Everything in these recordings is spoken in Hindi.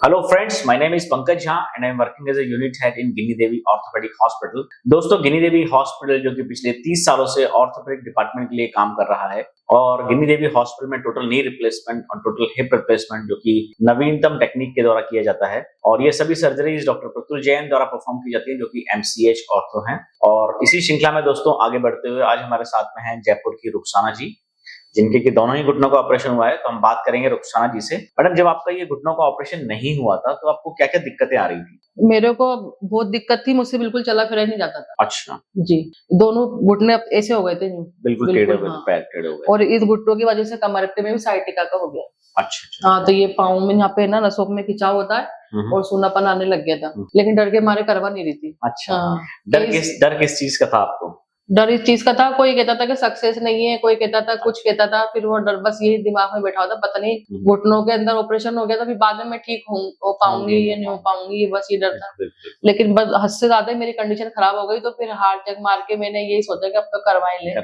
Hello friends, my name is Pankaj Jha and I am working as a unit head in Guinea Devi orthopaedic hospital. दोस्तों, गिनी देवी हॉस्पिटल जो कि पिछले 30 सालों से ऑर्थोपेडिक डिपार्टमेंट के लिए काम कर रहा है और गिनी देवी हॉस्पिटल में टोटल नी रिप्लेसमेंट और टोटल हिप रिप्लेसमेंट जो कि नवीनतम टेक्निक के द्वारा किया जाता है और ये सभी सर्जरीज डॉक्टर प्रतुल जैन द्वारा परफॉर्म की जाती है जो कि MCH ऑर्थो हैं। और इसी श्रृंखला में दोस्तों आगे बढ़ते हुए आज हमारे साथ में हैं जयपुर की रुखसाना जी, जिनके कि दोनों ही घुटनों का ऑपरेशन हुआ है। तो हम बात करेंगे रुखसाना जी से। मैडम, जब आपका ये घुटनों का ऑपरेशन नहीं हुआ था तो आपको क्या क्या दिक्कतें आ रही थी? मेरे को बहुत दिक्कत थी, मुझसे बिल्कुल चला फिरा नहीं जाता था। अच्छा जी, दोनों घुटने अब ऐसे हो गए थे बिल्कुल टेढ़े हो गए, हाँ। पैर टेढ़े हो गए और इस घुटनों की वजह से कमर में भी साइटिका का हो गया। अच्छा हाँ, तो ये पाँव में यहाँ पे ना नसों में खिंचाव होता है और सूनापन आने लग गया था, लेकिन डर के मारे करवा नहीं रही थी। अच्छा हाँ, डर किस चीज का था आपको? डर इस चीज का था, कोई कहता था कि सक्सेस नहीं है, कोई कहता था कुछ कहता था, फिर वो डर बस यही दिमाग में बैठा होता, पता नहीं घुटनों के अंदर ऑपरेशन हो गया था, फिर बाद में मैं ठीक हो पाऊंगी या नहीं हो पाऊंगी, बस ये डर था। लेकिन बस हद से ज्यादा मेरी कंडीशन खराब हो गई, तो फिर हार्ट चेक मार के मैंने यही सोचा कि अब तो करवा ही ले।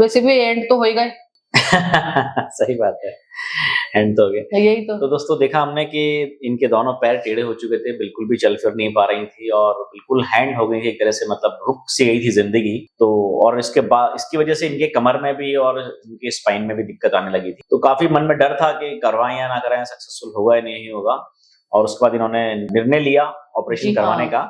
वैसे भी एंड तो हो ही गए। सही बात है, एंड तो हो गया। यही तो दोस्तों देखा हमने कि इनके दोनों पैर टेढ़े हो चुके थे, बिल्कुल भी चल फिर नहीं पा रही थी और बिल्कुल हैंड हो गई थी एक तरह से, मतलब रुक सी गई थी जिंदगी। तो और इसके बाद इसकी वजह से इनके कमर में भी और इनके स्पाइन में भी दिक्कत आने लगी थी। तो काफी मन में डर था कि करवाएं या ना कराएं, सक्सेसफुल होगा या नहीं होगा। और उसके बाद इन्होंने निर्णय लिया ऑपरेशन करवाने का।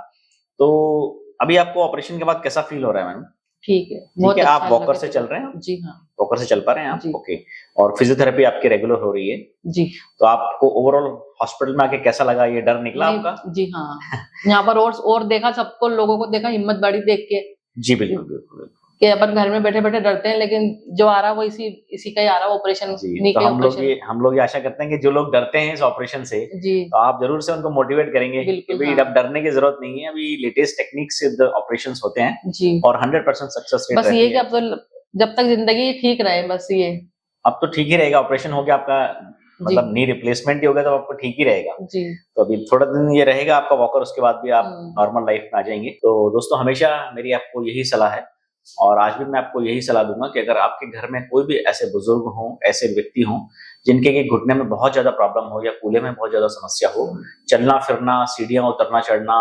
तो अभी आपको ऑपरेशन के बाद कैसा फील हो रहा है मैम? ठीक है, ठीक है। आप वॉकर से चल रहे हैं? जी हाँ, वॉकर से चल पा रहे हैं आप? ओके। और फिजियोथेरेपी आपकी रेगुलर हो रही है? जी। तो आपको ओवरऑल हॉस्पिटल में आके कैसा लगा? ये डर निकला आपका? जी हाँ, यहाँ पर और देखा, सबको लोगों को देखा, हिम्मत बढ़ी देख के। जी बिल्कुल बिल्कुल कि अपन घर में बैठे बैठे डरते हैं, लेकिन जो आ रहा है वो इसी का ही आ रहा है ऑपरेशन। तो हम लोग ये आशा करते हैं कि जो लोग डरते हैं इस ऑपरेशन से, तो आप जरूर से उनको मोटिवेट करेंगे कि भाई अब डरने की जरूरत नहीं है, अभी लेटेस्ट टेक्निक से ऑपरेशन होते हैं जी, और 100% सक्सेस रेट बस ये कि अब तो जब तक जिंदगी ठीक रहे, बस ये अब तो ठीक ही रहेगा। ऑपरेशन हो गया आपका, मतलब नी रिप्लेसमेंट ही होगा तो आपको ठीक ही रहेगा जी। तो अभी थोड़ा दिन ये रहेगा आपका वॉकर, उसके बाद भी आप नॉर्मल लाइफ में आ जाएंगे। तो दोस्तों हमेशा मेरी आपको यही सलाह है और आज भी मैं आपको यही सलाह दूंगा कि अगर आपके घर में कोई भी ऐसे बुजुर्ग हों, ऐसे व्यक्ति हों जिनके कि घुटने में बहुत ज्यादा प्रॉब्लम हो या कूल्हे में बहुत ज्यादा समस्या हो, चलना फिरना, सीढ़ियां उतरना चढ़ना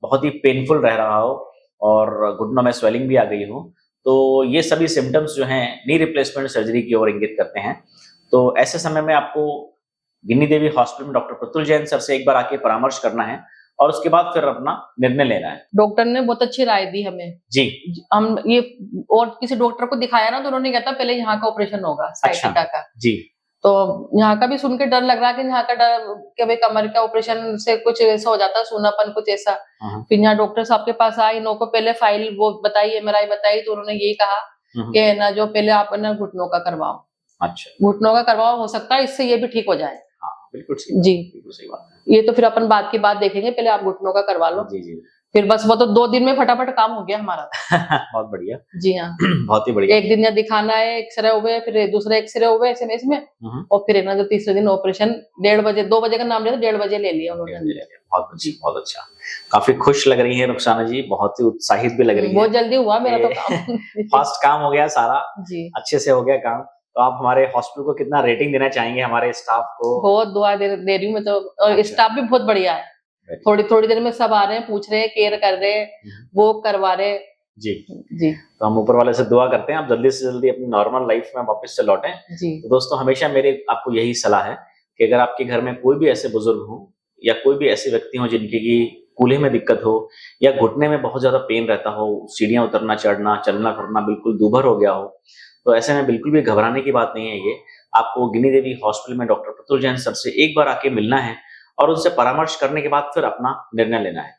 बहुत ही पेनफुल रह रहा हो और घुटनों में स्वेलिंग भी आ गई हो, तो ये सभी सिम्टम्स जो हैं नी रिप्लेसमेंट सर्जरी की ओर इंगित करते हैं। तो ऐसे समय में आपको गिनी देवी हॉस्पिटल में डॉक्टर प्रतुल जैन सर से एक बार आके परामर्श करना है और उसके बाद फिर अपना निर्णय लेना है। डॉक्टर ने बहुत अच्छी राय दी हमें जी। हम ये और किसी डॉक्टर को दिखाया ना, तो उन्होंने कहता पहले यहाँ का ऑपरेशन होगा, साइटिका का जी। तो यहाँ का भी सुन के डर लग रहा है कि यहाँ का डर कि भाई कमर का ऑपरेशन से कुछ ऐसा हो जाता है, सूनापन कुछ ऐसा। फिर यहाँ डॉक्टर साहब के पास आई, इनको पहले फाइल वो बताई, MRI बताई, तो उन्होंने यही कहा कि ना जो पहले आप ना घुटनों का करवाओ। अच्छा, घुटनों का करवाओ, हो सकता है इससे ये भी ठीक हो जाए। बिल्कुल सही जी, बिल्कुल सही बात है। ये तो फिर अपन बात की बात देखेंगे, पहले आप घुटनों का करवा लो जी। फिर बस वो तो 2 दिन में फटाफट काम हो गया हमारा। बहुत बढ़िया जी हाँ। बहुत ही बढ़िया। एक दिन या दिखाना है, एक्सरे हुए, फिर दूसरे एक्सरे हुए SMS में, और फिर ना जो तीसरे दिन ऑपरेशन 1:30 बजे, 2 बजे का नाम लिया, 1:30 बजे ले लिया उन्होंने। बहुत अच्छा। काफी खुश लग रही है रुखसाना जी, बहुत ही उत्साहित भी लग रही है। बहुत जल्दी हुआ मेरा तो काम। फास्ट काम हो गया सारा जी, अच्छे से हो गया काम। तो आप हमारे हॉस्पिटल को कितना रेटिंग देना चाहेंगे, हमारे स्टाफ को? बहुत दुआ दे रही हूँ मैं तो, और स्टाफ भी बहुत बढ़िया है। थोड़ी देर में सब आ रहे हैं, पूछ रहे हैं, केयर कर रहे हैं, वो करवा रहे जी जी। तो हम ऊपर वाले से दुआ करते हैं आप जल्दी से जल्दी अपनी नॉर्मल लाइफ में वापस से लौटें जी। तो दोस्तों हमेशा मेरे आपको यही सलाह है कि अगर आपके घर में कोई भी ऐसे बुजुर्ग हो या कोई भी ऐसे व्यक्ति हो जिनकी की कूल्हे में दिक्कत हो या घुटने में बहुत ज्यादा पेन रहता हो, सीढ़ियां उतरना चढ़ना, चलना फिरना बिल्कुल दूभर हो गया हो, तो ऐसे में बिल्कुल भी घबराने की बात नहीं है। ये आपको गिनी देवी हॉस्पिटल में डॉक्टर प्रतुल जैन सर से एक बार आके मिलना है और उनसे परामर्श करने के बाद फिर अपना निर्णय लेना है।